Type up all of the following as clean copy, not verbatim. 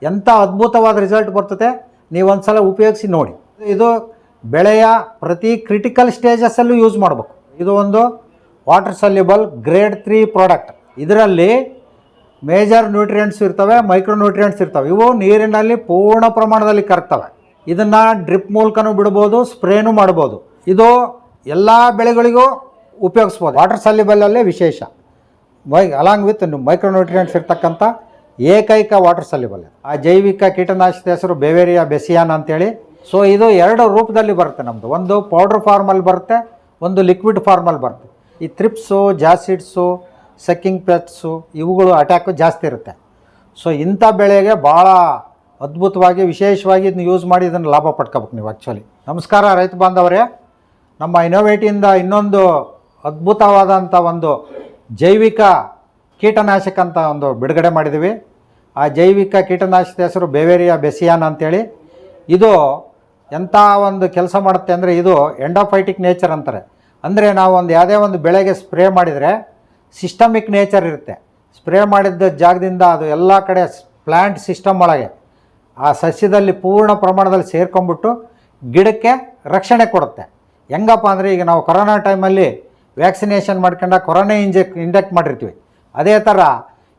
ಎಂಥ ಅದ್ಭುತವಾದ ರಿಸಲ್ಟ್ ಬರ್ತದೆ. ನೀವು ಒಂದು ಸಲ ಉಪಯೋಗಿಸಿ ನೋಡಿ. ಇದು ಬೆಳೆಯ ಪ್ರತಿ ಕ್ರಿಟಿಕಲ್ ಸ್ಟೇಜಸ್ಸಲ್ಲೂ ಯೂಸ್ ಮಾಡಬೇಕು. ಇದು ಒಂದು ವಾಟರ್ ಸಲ್ಯುಬಲ್ ಗ್ರೇಡ್ 3 ಪ್ರಾಡಕ್ಟ್. ಇದರಲ್ಲಿ ಮೇಜರ್ ನ್ಯೂಟ್ರಿಯೆಂಟ್ಸ್ ಇರ್ತವೆ, ಮೈಕ್ರೋ ನ್ಯೂಟ್ರಿಯೆಂಟ್ಸ್ ಇರ್ತವೆ. ಇವು ನೀರಿನಲ್ಲಿ ಪೂರ್ಣ ಪ್ರಮಾಣದಲ್ಲಿ ಕರಗ್ತವೆ. ಇದನ್ನು ಡ್ರಿಪ್ ಮೂಲಕನೂ ಬಿಡ್ಬೋದು, ಸ್ಪ್ರೇನೂ ಮಾಡ್ಬೋದು. ಇದು ಎಲ್ಲ ಬೆಳೆಗಳಿಗೂ ಉಪಯೋಗಿಸ್ಬೋದು. ವಾಟರ್ ಸಲ್ಯುಬಲಲ್ಲೇ ವಿಶೇಷ, ಅಲಾಂಗ್ ವಿತ್ ಮೈಕ್ರೋ ನ್ಯೂಟ್ರಿಯೆಂಟ್ಸ್ ಇರ್ತಕ್ಕಂಥ ಏಕೈಕ ವಾಟರ್ ಸಲ್ಯುಬಲ್. ಆ ಜೈವಿಕ ಕೀಟನಾಶಕದ ಹೆಸರು ಬೆವೇರಿಯಾ ಬೆಸಿಯಾನ್ ಅಂತೇಳಿ. ಸೊ ಇದು 2 ರೂಪದಲ್ಲಿ ಬರುತ್ತೆ ನಮ್ಮದು. ಒಂದು ಪೌಡ್ರ್ ಫಾರ್ಮಲ್ಲಿ ಬರುತ್ತೆ, ಒಂದು ಲಿಕ್ವಿಡ್ ಫಾರ್ಮಲ್ಲಿ ಬರುತ್ತೆ. ಈ ಥ್ರಿಪ್ಸು, ಜಾಸಿಡ್ಸು, ಸಕ್ಕಿಂಗ್ ಪೆಸ್ಟ್ಸು ಇವುಗಳು ಅಟ್ಯಾಕು ಜಾಸ್ತಿ ಇರುತ್ತೆ. ಸೊ ಇಂಥ ಬೆಳೆಗೆ ಭಾಳ ಅದ್ಭುತವಾಗಿ ವಿಶೇಷವಾಗಿ ಇದನ್ನ ಯೂಸ್ ಮಾಡಿ ಇದನ್ನು ಲಾಭ ಪಡ್ಕೋಬೇಕು ನೀವು ಆ್ಯಕ್ಚುಲಿ. ನಮಸ್ಕಾರ ರೈತ ಬಾಂಧವರೇ. ನಮ್ಮ ಇನೋವೇಟಿಂದ ಇನ್ನೊಂದು ಅದ್ಭುತವಾದಂಥ ಒಂದು ಜೈವಿಕ ಕೀಟನಾಶಕ ಅಂತ ಒಂದು ಬಿಡುಗಡೆ ಮಾಡಿದ್ದೀವಿ. ಆ ಜೈವಿಕ ಕೀಟನಾಶಕದ ಹೆಸರು ಬೆವೇರಿಯಾ ಬೆಸಿಯಾನ್ ಅಂತೇಳಿ. ಇದು ಎಂಥ ಒಂದು ಕೆಲಸ ಮಾಡುತ್ತೆ ಅಂದರೆ, ಇದು ಎಂಡೋಫೈಟಿಕ್ ನೇಚರ್ ಅಂತಾರೆ. ಅಂದರೆ ನಾವು ಯಾವುದೇ ಒಂದು ಬೆಳೆಗೆ ಸ್ಪ್ರೇ ಮಾಡಿದರೆ ಸಿಸ್ಟಮಿಕ್ ನೇಚರ್ ಇರುತ್ತೆ. ಸ್ಪ್ರೇ ಮಾಡಿದ್ದ ಜಾಗದಿಂದ ಅದು ಎಲ್ಲ ಕಡೆ ಪ್ಲ್ಯಾಂಟ್ ಸಿಸ್ಟಮ್ ಒಳಗೆ ಆ ಸಸ್ಯದಲ್ಲಿ ಪೂರ್ಣ ಪ್ರಮಾಣದಲ್ಲಿ ಸೇರ್ಕೊಂಡ್ಬಿಟ್ಟು ಗಿಡಕ್ಕೆ ರಕ್ಷಣೆ ಕೊಡುತ್ತೆ. ಹೆಂಗಪ್ಪ ಅಂದರೆ, ಈಗ ನಾವು ಕೊರೋನಾ ಟೈಮಲ್ಲಿ ವ್ಯಾಕ್ಸಿನೇಷನ್ ಮಾಡ್ಕೊಂಡು ಕೊರೋನಾ ಇಂಜೆಕ್ಟ್ ಮಾಡಿರ್ತೀವಿ. ಅದೇ ಥರ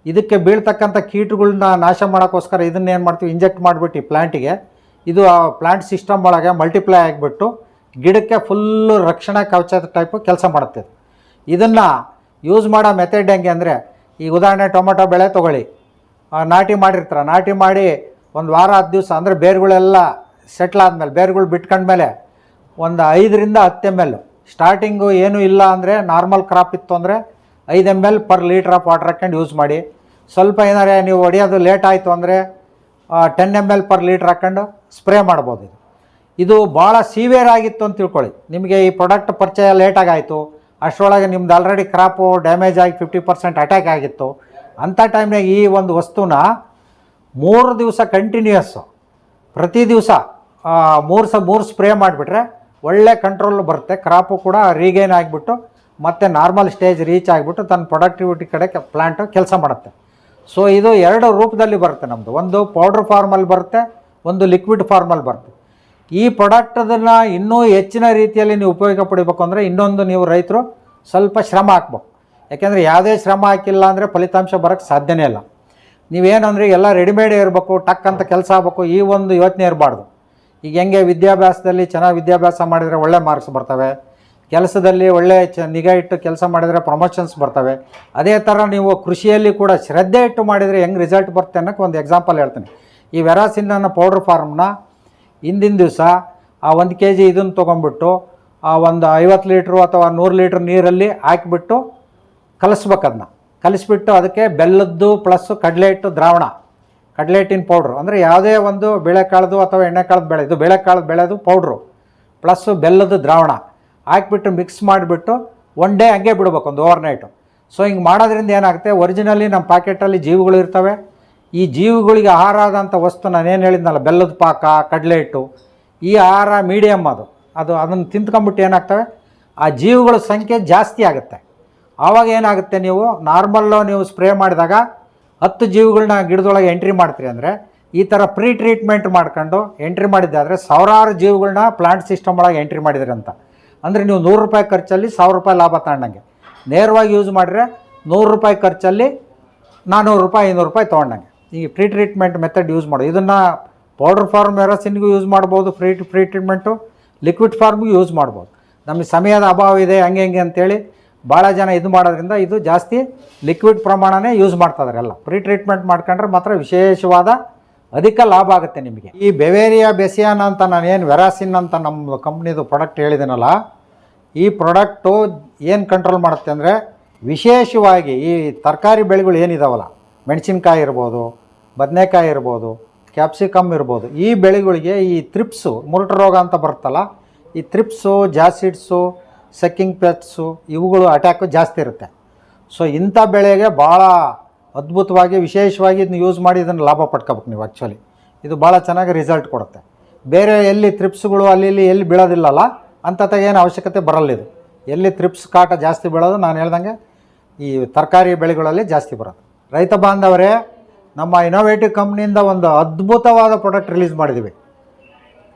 ಇದಕ್ಕೆ ಬೀಳ್ತಕ್ಕಂಥ ಕೀಟಗಳನ್ನ ನಾಶ ಮಾಡೋಕ್ಕೋಸ್ಕರ ಇದನ್ನೇನು ಮಾಡ್ತೀವಿ, ಇಂಜೆಕ್ಟ್ ಮಾಡಿಬಿಟ್ಟು ಪ್ಲ್ಯಾಂಟಿಗೆ. ಇದು ಆ ಪ್ಲ್ಯಾಂಟ್ ಸಿಸ್ಟಮ್ ಒಳಗೆ ಮಲ್ಟಿಪ್ಲೈ ಆಗಿಬಿಟ್ಟು ಗಿಡಕ್ಕೆ ಫುಲ್ಲು ರಕ್ಷಣಾ ಕವಚದ ಟೈಪು ಕೆಲಸ ಮಾಡುತ್ತೆ. ಇದನ್ನು ಯೂಸ್ ಮಾಡೋ ಮೆಥಡ್ ಹೆಂಗೆ ಅಂದರೆ, ಈಗ ಉದಾಹರಣೆ ಟೊಮೆಟೊ ಬೆಳೆ ತೊಗೊಳ್ಳಿ. ನಾಟಿ ಮಾಡಿರ್ತಾರೆ. ನಾಟಿ ಮಾಡಿ ಒಂದು ವಾರ 10 ದಿವಸ ಅಂದರೆ ಬೇರುಗಳೆಲ್ಲ ಸೆಟ್ಲ್ ಆದಮೇಲೆ, ಬೇರುಗಳು ಬಿಟ್ಕೊಂಡ್ಮೇಲೆ ಒಂದು 5ರಿಂದ 10 ml ಸ್ಟಾರ್ಟಿಂಗು ಏನೂ ಇಲ್ಲ ಅಂದರೆ, ನಾರ್ಮಲ್ ಕ್ರಾಪ್ ಇತ್ತು ಅಂದರೆ 5 ml per litre of water ಹಾಕ್ಕೊಂಡು ಯೂಸ್ ಮಾಡಿ. ಸ್ವಲ್ಪ ಏನಾರೆ ನೀವು ಹೊಡೆಯೋದು ಲೇಟ್ ಆಯಿತು ಅಂದರೆ 10 ml ಪರ್ ಲೀಟ್ರ್ ಹಾಕ್ಕೊಂಡು ಸ್ಪ್ರೇ ಮಾಡ್ಬೋದು. ಇದು ಭಾಳ ಸಿವಿಯರ್ ಆಗಿತ್ತು ಅಂತ ತಿಳ್ಕೊಳ್ಳಿ. ನಿಮಗೆ ಈ ಪ್ರಾಡಕ್ಟ್ ಪರಿಚಯ ಲೇಟಾಗಿ ಆಯಿತು, ಅಷ್ಟರೊಳಗೆ ನಿಮ್ದು ಆಲ್ರೆಡಿ ಕ್ರಾಪು ಡ್ಯಾಮೇಜ್ ಆಗಿ 50% ಅಟ್ಯಾಕ್ ಆಗಿತ್ತು. ಅಂಥ ಟೈಮ್ನಾಗ ಈ ಒಂದು ವಸ್ತುನ 3 ದಿವಸ ಕಂಟಿನ್ಯೂಯಸ್ಸು ಪ್ರತಿ ದಿವಸ 3 ಸ್ಪ್ರೇ ಮಾಡಿಬಿಟ್ರೆ ಒಳ್ಳೆ ಕಂಟ್ರೋಲ್ ಬರುತ್ತೆ. ಕ್ರಾಪು ಕೂಡ ರೀಗೈನ್ ಆಗಿಬಿಟ್ಟು ಮತ್ತು ನಾರ್ಮಲ್ ಸ್ಟೇಜ್ ರೀಚ್ ಆಗಿಬಿಟ್ಟು ತನ್ನ ಪ್ರೊಡಕ್ಟಿವಿಟಿ ಕಡೆ ಪ್ಲ್ಯಾಂಟು ಕೆಲಸ ಮಾಡುತ್ತೆ. ಸೊ ಇದು 2 ರೂಪದಲ್ಲಿ ಬರುತ್ತೆ ನಮ್ಮದು. ಒಂದು ಪೌಡ್ರ್ ಫಾರ್ಮಲ್ಲಿ ಬರುತ್ತೆ, ಒಂದು ಲಿಕ್ವಿಡ್ ಫಾರ್ಮಲ್ಲಿ ಬರುತ್ತೆ. ಈ ಪ್ರಾಡಕ್ಟನ್ನು ಇನ್ನೂ ಹೆಚ್ಚಿನ ರೀತಿಯಲ್ಲಿ ನೀವು ಉಪಯೋಗ ಪಡಿಬೇಕು ಅಂದರೆ ಇನ್ನೊಂದು ನೀವು ರೈತರು ಸ್ವಲ್ಪ ಶ್ರಮ ಹಾಕ್ಬೇಕು. ಯಾಕೆಂದರೆ ಯಾವುದೇ ಶ್ರಮ ಹಾಕಿಲ್ಲ ಅಂದರೆ ಫಲಿತಾಂಶ ಬರೋಕ್ಕೆ ಸಾಧ್ಯನೇ ಇಲ್ಲ. ನೀವೇನಂದರೆ ಎಲ್ಲ ರೆಡಿಮೇಡೇ ಇರಬೇಕು, ಟಕ್ ಅಂತ ಕೆಲಸ ಆಗಬೇಕು, ಈ ಒಂದು ಯೋಚನೆ ಇರಬಾರ್ದು. ಈಗ ಹೆಂಗೆ ವಿದ್ಯಾಭ್ಯಾಸದಲ್ಲಿ ಚೆನ್ನಾಗಿ ವಿದ್ಯಾಭ್ಯಾಸ ಮಾಡಿದರೆ ಒಳ್ಳೆ ಮಾರ್ಕ್ಸ್ ಬರ್ತವೆ, ಕೆಲಸದಲ್ಲಿ ಒಳ್ಳೆ ನಿಗಾ ಇಟ್ಟು ಕೆಲಸ ಮಾಡಿದರೆ ಪ್ರಮೋಷನ್ಸ್ ಬರ್ತವೆ. ಅದೇ ಥರ ನೀವು ಕೃಷಿಯಲ್ಲಿ ಕೂಡ ಶ್ರದ್ಧೆ ಇಟ್ಟು ಮಾಡಿದರೆ ಹೆಂಗೆ ರಿಸಲ್ಟ್ ಬರುತ್ತೆ ಅನ್ನೋಕ್ಕೆ ಒಂದು ಎಕ್ಸಾಂಪಲ್ ಹೇಳ್ತೀನಿ. ಈ ವೆರಾಸಿನ್ ಅನ್ನೋ ಪೌಡ್ರ್ ಫಾರ್ಮ್ನ ಹಿಂದಿನ ದಿವಸ ಆ 1 kg ಇದನ್ನು ತೊಗೊಂಡ್ಬಿಟ್ಟು ಆ ಒಂದು 50 ಲೀಟ್ರು ಅಥವಾ 100 ಲೀಟ್ರ್ ನೀರಲ್ಲಿ ಹಾಕಿಬಿಟ್ಟು ಕಲಿಸ್ಬೇಕು. ಅದನ್ನ ಕಲಿಸ್ಬಿಟ್ಟು ಅದಕ್ಕೆ ಬೆಲ್ಲದ್ದು ಪ್ಲಸ್ಸು ಕಡಲೆ ಹಿಟ್ಟು ದ್ರಾವಣ, ಕಡಲೆ ಹಿಟ್ಟಿನ ಪೌಡ್ರು ಅಂದರೆ ಯಾವುದೇ ಒಂದು ಬೇಳೆಕಾಳದು ಅಥವಾ ಎಣ್ಣೆಕಾಳದ ಬೆಳೆ, ಇದು ಬೇಳೆಕಾಳದ ಬೆಳೆದು ಪೌಡ್ರು ಪ್ಲಸ್ಸು ಬೆಲ್ಲದ ದ್ರಾವಣ ಹಾಕಿಬಿಟ್ಟು ಮಿಕ್ಸ್ ಮಾಡಿಬಿಟ್ಟು 1 ಡೇ ಹಂಗೆ ಬಿಡ್ಬೇಕು, ಒಂದು ಓವರ್ನೈಟು. ಸೊ ಹಿಂಗೆ ಮಾಡೋದ್ರಿಂದ ಏನಾಗುತ್ತೆ, ಒರಿಜಿನಲಿ ನಮ್ಮ ಪ್ಯಾಕೆಟಲ್ಲಿ ಜೀವಿಗಳು ಇರ್ತವೆ. ಈ ಜೀವಿಗಳಿಗೆ ಆಹಾರ ಆದಂಥ ವಸ್ತು ನಾನೇನು ಹೇಳಿದ್ನಲ್ಲ, ಬೆಲ್ಲದ ಪಾಕ, ಕಡಲೆ ಹಿಟ್ಟು, ಈ ಆಹಾರ ಮೀಡಿಯಮ್ ಅದನ್ನು ತಿಂದ್ಕೊಂಬಿಟ್ಟು ಏನಾಗ್ತವೆ, ಆ ಜೀವಿಗಳ ಸಂಖ್ಯೆ ಜಾಸ್ತಿ ಆಗುತ್ತೆ. ಆವಾಗ ಏನಾಗುತ್ತೆ, ನೀವು ಸ್ಪ್ರೇ ಮಾಡಿದಾಗ 10 ಜೀವಿಗಳನ್ನ ಗಿಡದೊಳಗೆ ಎಂಟ್ರಿ ಮಾಡ್ತೀರಿ ಅಂದರೆ, ಈ ಥರ ಪ್ರೀ ಟ್ರೀಟ್ಮೆಂಟ್ ಮಾಡ್ಕೊಂಡು ಎಂಟ್ರಿ ಮಾಡಿದ್ದಾದರೆ ಸಾವಿರಾರು ಜೀವಿಗಳನ್ನ ಪ್ಲಾಂಟ್ ಸಿಸ್ಟಮ್ ಒಳಗೆ ಎಂಟ್ರಿ ಮಾಡಿದ್ರಿ ಅಂತ ಅಂದರೆ ನೀವು 100 ರೂಪಾಯಿ ಖರ್ಚಲ್ಲಿ 1000 ರೂಪಾಯಿ ಲಾಭ ತಗೊಂಡಂಗೆ. ನೇರವಾಗಿ ಯೂಸ್ ಮಾಡಿದ್ರೆ 100 ರೂಪಾಯಿ ಖರ್ಚಲ್ಲಿ 400 ರೂಪಾಯಿ 500 ರೂಪಾಯಿ ತೊಗೊಂಡಂಗೆ. ಈ ಪ್ರೀ ಟ್ರೀಟ್ಮೆಂಟ್ ಮೆಥಡ್ ಯೂಸ್ ಮಾಡೋದು. ಇದನ್ನು ಪೌಡರ್ ಫಾರ್ಮ್ ವೆರಾಸಿನ್ಗೂ ಯೂಸ್ ಮಾಡ್ಬೋದು, ಫ್ರೀ ಟ್ರೀಟ್ಮೆಂಟು ಲಿಕ್ವಿಡ್ ಫಾರ್ಮ್ಗೂ ಯೂಸ್ ಮಾಡ್ಬೋದು. ನಮಗೆ ಸಮಯದ ಅಭಾವ ಇದೆ ಹಂಗೆ ಅಂತೇಳಿ ಭಾಳ ಜನ ಇದು ಮಾಡೋದ್ರಿಂದ ಇದು ಜಾಸ್ತಿ ಲಿಕ್ವಿಡ್ ಪ್ರಮಾಣನೇ ಯೂಸ್ ಮಾಡ್ತಾಯಿದ್ದಾರೆ. ಎಲ್ಲ ಪ್ರೀ ಟ್ರೀಟ್ಮೆಂಟ್ ಮಾಡ್ಕೊಂಡ್ರೆ ಮಾತ್ರ ವಿಶೇಷವಾದ ಅಧಿಕ ಲಾಭ ಆಗುತ್ತೆ ನಿಮಗೆ. ಈ ಬೆವೇರಿಯಾ ಬೆಸಿಯಾನ್ ಅಂತ ನಾನೇನು ವೆರಾಸಿನ್ ಅಂತ ನಮ್ಮ ಕಂಪ್ನಿದು ಪ್ರಾಡಕ್ಟ್ ಹೇಳಿದ್ದೀನಲ್ಲ, ಈ ಪ್ರಾಡಕ್ಟು ಏನು ಕಂಟ್ರೋಲ್ ಮಾಡುತ್ತೆ ಅಂದರೆ, ವಿಶೇಷವಾಗಿ ಈ ತರಕಾರಿ ಬೆಳೆಗಳು ಏನಿದಾವಲ್ಲ, ಮೆಣಸಿನ್ಕಾಯಿ ಇರ್ಬೋದು, ಬದನೆಕಾಯಿ ಇರ್ಬೋದು, ಕ್ಯಾಪ್ಸಿಕಮ್ ಇರ್ಬೋದು, ಈ ಬೆಳೆಗಳಿಗೆ ಈ ಥ್ರಿಪ್ಸು ಮುರುಟು ರೋಗ ಅಂತ ಬರುತ್ತಲ್ಲ, ಈ ಥ್ರಿಪ್ಸು, ಜಾಸಿಡ್ಸು, ಸಕ್ಕಿಂಗ್ ಪೆಸ್ಟ್ಸು ಇವುಗಳು ಅಟ್ಯಾಕು ಜಾಸ್ತಿ ಇರುತ್ತೆ. ಸೊ ಇಂಥ ಬೆಳೆಗೆ ಭಾಳ ಅದ್ಭುತವಾಗಿ ವಿಶೇಷವಾಗಿ ಇದನ್ನ ಯೂಸ್ ಮಾಡಿ ಇದನ್ನು ಲಾಭ ಪಡ್ಕೋಬೇಕು ನೀವು ಆ್ಯಕ್ಚುಲಿ. ಇದು ಭಾಳ ಚೆನ್ನಾಗಿ ರಿಸಲ್ಟ್ ಕೊಡುತ್ತೆ. ಬೇರೆ ಎಲ್ಲಿ ಥ್ರಿಪ್ಸ್ಗಳು ಅಲ್ಲಿ ಎಲ್ಲಿ ಬೀಳೋದಿಲ್ಲಲ್ಲ ಅಂಥತ್ತಾಗ ಏನು ಅವಶ್ಯಕತೆ ಬರಲ್ಲ. ಇದು ಎಲ್ಲಿ ಥ್ರಿಪ್ಸ್ ಕಾಟ ಜಾಸ್ತಿ ಬೀಳೋದು ನಾನು ಹೇಳ್ದಂಗೆ ಈ ತರಕಾರಿ ಬೆಳೆಗಳಲ್ಲಿ ಜಾಸ್ತಿ ಬರೋದು. ರೈತ ಬಾಂಧವರೇ, ನಮ್ಮ ಇನೋವೇಟಿವ್ ಕಂಪ್ನಿಯಿಂದ ಒಂದು ಅದ್ಭುತವಾದ ಪ್ರಾಡಕ್ಟ್ ರಿಲೀಸ್ ಮಾಡಿದ್ದೀವಿ.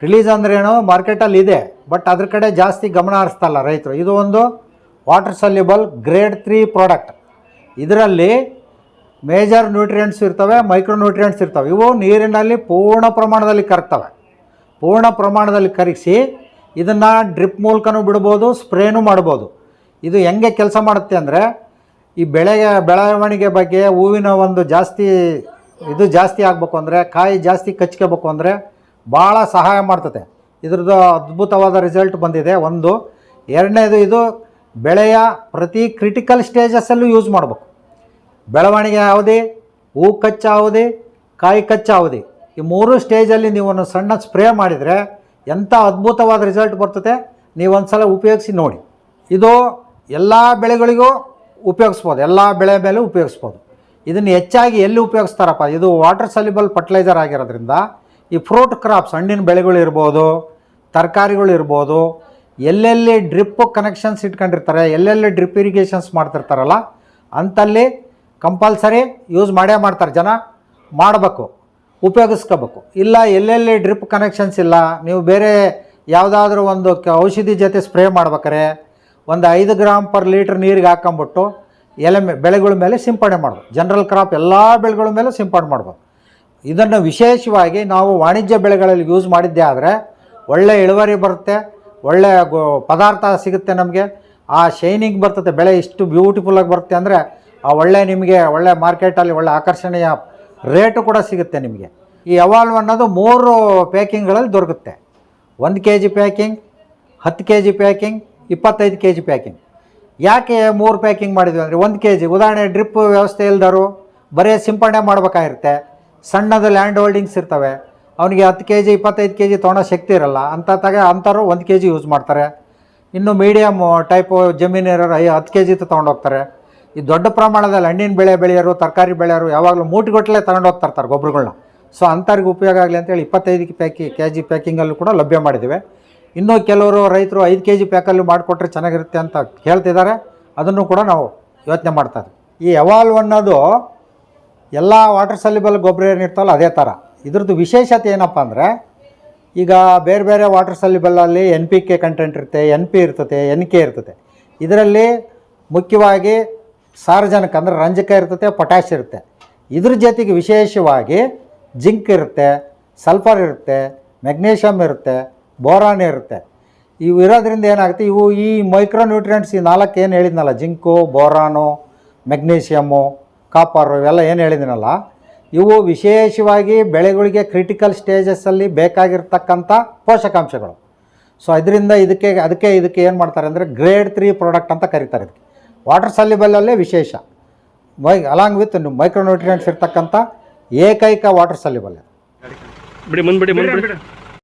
ರಿಲೀಸ್ ಅಂದ್ರೇನು, ಮಾರ್ಕೆಟಲ್ಲಿ ಇದೆ, ಬಟ್ ಅದ್ರ ಕಡೆ ಜಾಸ್ತಿ ಗಮನ ಹರಿಸ್ತಲ್ಲ ರೈತರು. ಇದು ಒಂದು ವಾಟರ್ ಸಲ್ಯುಬಲ್ ಗ್ರೇಡ್ 3 ಪ್ರಾಡಕ್ಟ್. ಇದರಲ್ಲಿ ಮೇಜರ್ ನ್ಯೂಟ್ರಿಯೆಂಟ್ಸ್ ಇರ್ತವೆ, ಮೈಕ್ರೋ ನ್ಯೂಟ್ರಿಯೆಂಟ್ಸ್ ಇರ್ತವೆ. ಇವು ನೀರಿನಲ್ಲಿ ಪೂರ್ಣ ಪ್ರಮಾಣದಲ್ಲಿ ಕರಗ್ತವೆ. ಪೂರ್ಣ ಪ್ರಮಾಣದಲ್ಲಿ ಕರಗಿಸಿ ಇದನ್ನು ಡ್ರಿಪ್ ಮೂಲಕನೂ ಬಿಡ್ಬೋದು, ಸ್ಪ್ರೇನೂ ಮಾಡ್ಬೋದು. ಇದು ಹೆಂಗೆ ಕೆಲಸ ಮಾಡುತ್ತೆ ಅಂದರೆ, ಈ ಬೆಳವಣಿಗೆ ಬಗ್ಗೆ ಹೂವಿನ ಒಂದು ಜಾಸ್ತಿ ಆಗಬೇಕು ಅಂದರೆ, ಕಾಯಿ ಜಾಸ್ತಿ ಕಚ್ಕೋಬೇಕು ಅಂದರೆ ಭಾಳ ಸಹಾಯ ಮಾಡ್ತದೆ. ಇದ್ರದ್ದು ಅದ್ಭುತವಾದ ರಿಸಲ್ಟ್ ಬಂದಿದೆ. ಒಂದು ಎರಡನೇದು, ಇದು ಬೆಳೆಯ ಪ್ರತಿ ಕ್ರಿಟಿಕಲ್ ಸ್ಟೇಜಸ್ಸಲ್ಲೂ ಯೂಸ್ ಮಾಡಬೇಕು. ಬೆಳವಣಿಗೆ ಅವಧಿ, ಹೂ ಕಚ್ಚ ಅವಧಿ, ಕಾಯಿ ಕಚ್ಚ ಅವಧಿ, ಈ 3 ಸ್ಟೇಜಲ್ಲಿ ನೀವು ಒಂದು ಸಣ್ಣ ಸ್ಪ್ರೇ ಮಾಡಿದರೆ ಎಂಥ ಅದ್ಭುತವಾದ ರಿಸಲ್ಟ್ ಬರ್ತದೆ. ನೀವು ಒಂದು ಸಲ ಉಪಯೋಗಿಸಿ ನೋಡಿ. ಇದು ಎಲ್ಲ ಬೆಳೆಗಳಿಗೂ ಉಪಯೋಗಿಸ್ಬೋದು, ಎಲ್ಲ ಬೆಳೆ ಮೇಲೆ ಉಪಯೋಗಿಸ್ಬೋದು. ಇದನ್ನು ಹೆಚ್ಚಾಗಿ ಎಲ್ಲಿ ಉಪಯೋಗಿಸ್ತಾರಪ್ಪ, ಇದು ವಾಟರ್ ಸಲ್ಯುಬಲ್ ಫರ್ಟಿಲೈಸರ್ ಆಗಿರೋದ್ರಿಂದ ಈ ಫ್ರೂಟ್ ಕ್ರಾಪ್ಸ್, ಹಣ್ಣಿನ ಬೆಳೆಗಳು ಇರ್ಬೋದು, ತರಕಾರಿಗಳು ಇರ್ಬೋದು, ಎಲ್ಲೆಲ್ಲಿ ಡ್ರಿಪ್ ಕನೆಕ್ಷನ್ಸ್ ಇಟ್ಕೊಂಡಿರ್ತಾರೆ, ಎಲ್ಲೆಲ್ಲಿ ಡ್ರಿಪ್ ಇರಿಗೇಷನ್ಸ್ ಮಾಡ್ತಿರ್ತಾರಲ್ಲ ಅಂಥಲ್ಲಿ ಕಂಪಲ್ಸರಿ ಯೂಸ್ ಮಾಡ್ತಾರೆ ಜನ. ಮಾಡಬೇಕು, ಉಪಯೋಗಿಸ್ಕೋಬೇಕು. ಇಲ್ಲ ಎಲ್ಲೆಲ್ಲಿ ಡ್ರಿಪ್ ಕನೆಕ್ಷನ್ಸ್ ಇಲ್ಲ, ನೀವು ಬೇರೆ ಯಾವುದಾದ್ರೂ ಒಂದು ಔಷಧಿ ಜೊತೆ ಸ್ಪ್ರೇ ಮಾಡ್ಬೇಕಾರೆ ಒಂದು 5 ಗ್ರಾಮ್ ಪರ್ ಲೀಟ್ರ್ ನೀರಿಗೆ ಹಾಕೊಂಬಿಟ್ಟು ಬೆಳೆಗಳ ಮೇಲೆ ಸಿಂಪಡಣೆ ಮಾಡ್ಬೋದು. ಜನರಲ್ ಕ್ರಾಪ್ ಎಲ್ಲ ಬೆಳೆಗಳ ಮೇಲೆ ಸಿಂಪಡಣೆ ಮಾಡ್ಬೋದು. ಇದನ್ನು ವಿಶೇಷವಾಗಿ ನಾವು ವಾಣಿಜ್ಯ ಬೆಳೆಗಳಲ್ಲಿ ಯೂಸ್ ಮಾಡಿದ್ದೇ ಆದರೆ ಒಳ್ಳೆ ಇಳುವರಿ ಬರುತ್ತೆ, ಒಳ್ಳೆ ಪದಾರ್ಥ ಸಿಗುತ್ತೆ ನಮಗೆ. ಆ ಶೈನಿಂಗ್ ಬರ್ತದೆ, ಬೆಳೆ ಇಷ್ಟು ಬ್ಯೂಟಿಫುಲ್ಲಾಗಿ ಬರುತ್ತೆ ಅಂದರೆ ನಿಮಗೆ ಒಳ್ಳೆ ಮಾರ್ಕೆಟಲ್ಲಿ ಒಳ್ಳೆ ಆಕರ್ಷಣೀಯ ರೇಟು ಕೂಡ ಸಿಗುತ್ತೆ ನಿಮಗೆ. ಈ ಎವಾಲ್ವ್ ಅನ್ನೋದು 3 ಪ್ಯಾಕಿಂಗ್ಗಳಲ್ಲಿ ದೊರಕುತ್ತೆ. 1 kg packing, 10 kg packing, 25 kg packing. ಯಾಕೆ 3 ಪ್ಯಾಕಿಂಗ್ ಮಾಡಿದ್ವಿ ಅಂದರೆ, 1 kg ಉದಾಹರಣೆ ಡ್ರಿಪ್ ವ್ಯವಸ್ಥೆ ಇಲ್ದರು ಬರೀ ಸಿಂಪಡಣೆ ಮಾಡಬೇಕಾಗಿರುತ್ತೆ, ಸಣ್ಣದು ಲ್ಯಾಂಡ್ ಹೋಲ್ಡಿಂಗ್ಸ್ ಇರ್ತವೆ, ಅವನಿಗೆ 10 kg 25 kg ತೊಗೊಳೋ ಶಕ್ತಿ ಇರಲ್ಲ. ಅಂಥವ್ರು 1 kg ಯೂಸ್ ಮಾಡ್ತಾರೆ. ಇನ್ನು ಮೀಡಿಯಮ್ ಟೈಪು ಜಮೀನಿರೋರು 10 kg ತೊಗೊಂಡೋಗ್ತಾರೆ. ಈ ದೊಡ್ಡ ಪ್ರಮಾಣದಲ್ಲಿ ಹಣ್ಣಿನ ಬೆಳೆ ಬೆಳೆಯೋರು, ತರಕಾರಿ ಬೆಳೆಯೋರು ಯಾವಾಗಲೂ ಮೂಟೆಗಟ್ಟಲೆ ತಗೊಂಡೋಗ್ತಾರೆ ಗೊಬ್ಬರಗಳನ್ನ. ಸೊ ಅಂಥವ್ರಿಗೆ ಉಪಯೋಗ ಆಗಲಿ ಅಂತೇಳಿ 25 kg ಪ್ಯಾಕಿಂಗಲ್ಲೂ ಕೂಡ ಲಭ್ಯ ಮಾಡಿದ್ದೀವಿ. ಇನ್ನೂ ಕೆಲವರು ರೈತರು 5 kg ಪ್ಯಾಕಲ್ಲೂ ಮಾಡಿಕೊಟ್ರೆ ಚೆನ್ನಾಗಿರುತ್ತೆ ಅಂತ ಹೇಳ್ತಿದ್ದಾರೆ. ಅದನ್ನು ಕೂಡ ನಾವು ಯೋಚನೆ ಮಾಡ್ತಾಯಿದ್ವಿ. ಈ ಎವಾಲ್ವ್ ಅನ್ನೋದು ಎಲ್ಲ ವಾಟರ್ ಸಲ್ಯುಬಲ್ ಗೊಬ್ಬರ ಏನಿರ್ತಾವಲ್ಲ ಅದೇ ಥರ. ಇದ್ರದ್ದು ವಿಶೇಷತೆ ಏನಪ್ಪ ಅಂದರೆ, ಈಗ ಬೇರೆ ಬೇರೆ ವಾಟರ್ ಸಲ್ಯುಬಲಲ್ಲಿ NPK ಕಂಟೆಂಟ್ ಇರುತ್ತೆ, NP ಇರ್ತದೆ, NK ಇರ್ತದೆ. ಇದರಲ್ಲಿ ಮುಖ್ಯವಾಗಿ ಸಾರಜನಕ ಅಂದರೆ ರಂಜಕ ಇರ್ತದೆ, ಪೊಟ್ಯಾಷ್ ಇರುತ್ತೆ. ಇದ್ರ ಜೊತೆಗೆ ವಿಶೇಷವಾಗಿ ಜಿಂಕ್ ಇರುತ್ತೆ, ಸಲ್ಫರ್ ಇರುತ್ತೆ, ಮೆಗ್ನೀಷಿಯಮ್ ಇರುತ್ತೆ, ಬೋರಾನ್ ಇರುತ್ತೆ. ಇವು ಇರೋದ್ರಿಂದ ಏನಾಗುತ್ತೆ, ಈ ಮೈಕ್ರೋ ನ್ಯೂಟ್ರಿಯೆಂಟ್ಸ್, ಈ 4 ಏನು ಹೇಳಿದ್ನಲ್ಲ, ಜಿಂಕು, ಬೋರಾನು, ಮೆಗ್ನೀಷಿಯಮ್ಮು, ಕಾಪರು, ಇವೆಲ್ಲ ಏನು ಹೇಳಿದ್ದೀನಲ್ಲ, ಇವು ವಿಶೇಷವಾಗಿ ಬೆಳೆಗಳಿಗೆ ಕ್ರಿಟಿಕಲ್ ಸ್ಟೇಜಸ್ಸಲ್ಲಿ ಬೇಕಾಗಿರ್ತಕ್ಕಂಥ ಪೋಷಕಾಂಶಗಳು. ಸೊ ಇದರಿಂದ ಇದಕ್ಕೆ ಏನು ಮಾಡ್ತಾರೆ ಅಂದರೆ ಗ್ರೇಡ್ 3 ಪ್ರಾಡಕ್ಟ್ ಅಂತ ಕರೀತಾರೆ. ಇದಕ್ಕೆ ವಾಟರ್ ಸಲ್ಯುಬಲಲ್ಲೇ ವಿಶೇಷ, ಅಲಾಂಗ್ ವಿತ್ ಮೈಕ್ರೋ ನ್ಯೂಟ್ರಿಯೆಂಟ್ಸ್ ಇರ್ತಕ್ಕಂಥ ಏಕೈಕ ವಾಟರ್ ಸಲ್ಯುಬಲ್.